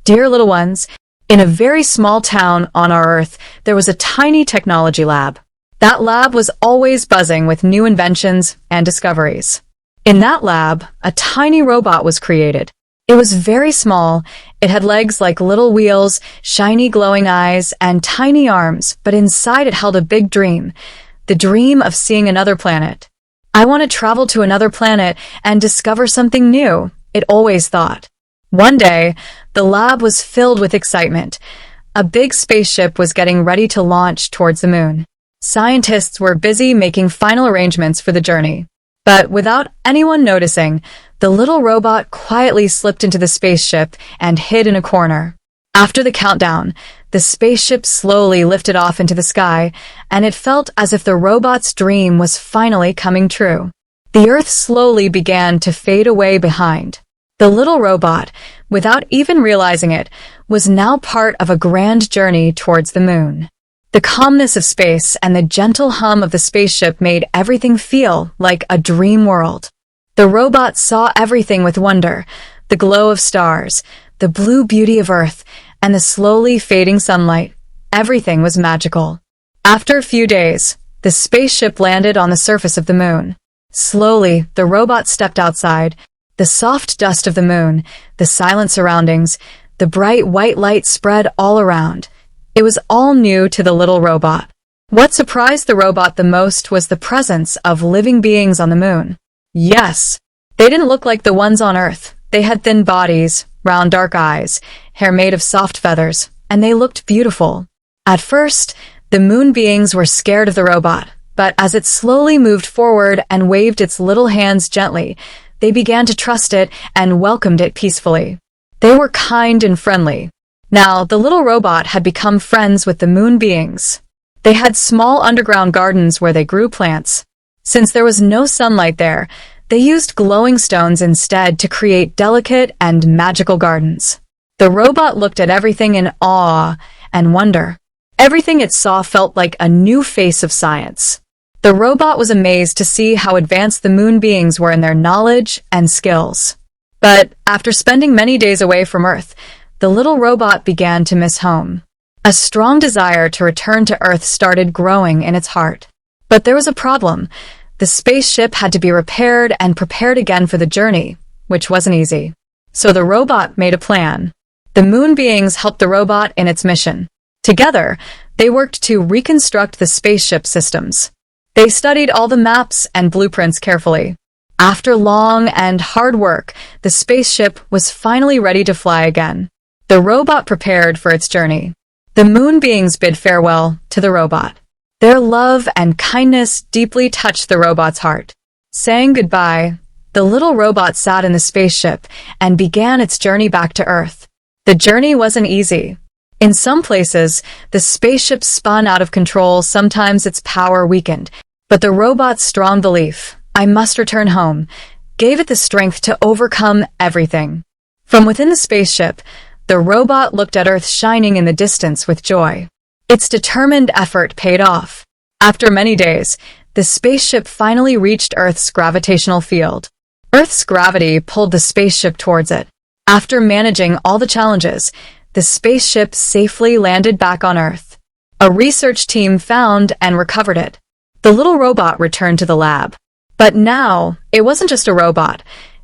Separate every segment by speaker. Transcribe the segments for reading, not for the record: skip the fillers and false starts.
Speaker 1: Dear little ones, in a very small town on our Earth, there was a tiny technology lab. That lab was always buzzing with new inventions and discoveries. In that lab, a tiny robot was created. It was very small. It had legs like little wheels, shiny glowing eyes, and tiny arms, but inside it held a big dream. The dream of seeing another planet. I want to travel to another planet and discover something new, it always thought. One day, the lab was filled with excitement. A big spaceship was getting ready to launch towards the moon. Scientists were busy making final arrangements for the journey. But without anyone noticing, the little robot quietly slipped into the spaceship and hid in a corner. After the countdown, the spaceship slowly lifted off into the sky, and it felt as if the robot's dream was finally coming true. The Earth slowly began to fade away behind. The little robot, without even realizing it, was now part of a grand journey towards the moon. The calmness of space and the gentle hum of the spaceship made everything feel like a dream world. The robot saw everything with wonder, the glow of stars, the blue beauty of Earth, and the slowly fading sunlight. Everything was magical. After a few days, the spaceship landed on the surface of the moon. Slowly, the robot stepped outside. The soft dust of the moon, the silent surroundings, the bright white light spread all around. It was all new to the little robot. What surprised the robot the most was the presence of living beings on the moon. Yes, they didn't look like the ones on Earth. They had thin bodies, round dark eyes, hair made of soft feathers, and they looked beautiful. At first, the moon beings were scared of the robot, but as it slowly moved forward and waved its little hands gently, they began to trust it and welcomed it peacefully. They were kind and friendly. Now, the little robot had become friends with the moon beings. They had small underground gardens where they grew plants. Since there was no sunlight there, they used glowing stones instead to create delicate and magical gardens. The robot looked at everything in awe and wonder. Everything it saw felt like a new face of science. The robot was amazed to see how advanced the moon beings were in their knowledge and skills. But after spending many days away from Earth, the little robot began to miss home. A strong desire to return to Earth started growing in its heart. But there was a problem. The spaceship had to be repaired and prepared again for the journey, which wasn't easy. So the robot made a plan. The moon beings helped the robot in its mission. Together, they worked to reconstruct the spaceship systems. They studied all the maps and blueprints carefully. After long and hard work, the spaceship was finally ready to fly again. The robot prepared for its journey. The moon beings bid farewell to the robot. Their love and kindness deeply touched the robot's heart. Saying goodbye, the little robot sat in the spaceship and began its journey back to Earth. The journey wasn't easy. In some places, the spaceship spun out of control, sometimes its power weakened. But the robot's strong belief, I must return home, gave it the strength to overcome everything. From within the spaceship, the robot looked at Earth shining in the distance with joy. Its determined effort paid off. After many days, the spaceship finally reached Earth's gravitational field. Earth's gravity pulled the spaceship towards it. After managing all the challenges, the spaceship safely landed back on Earth. A research team found and recovered it. The little robot returned to the lab. But now, it wasn't just a robot.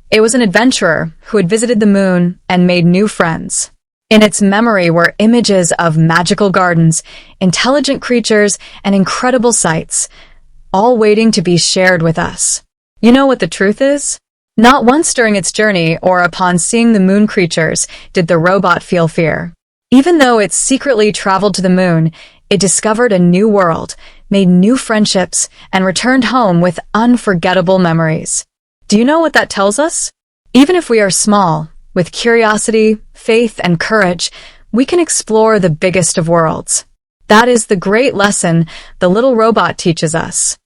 Speaker 1: It was an adventurer who had visited the moon and made new friends. In its memory were images of magical gardens, intelligent creatures, and incredible sights, all waiting to be shared with us. You know what the truth is? Not once during its journey or upon seeing the moon creatures did the robot feel fear. Even though it secretly traveled to the moon, it discovered a new world, made new friendships, and returned home with unforgettable memories. Do you know what that tells us? Even if we are small, with curiosity, faith, and courage, we can explore the biggest of worlds. That is the great lesson the little robot teaches us.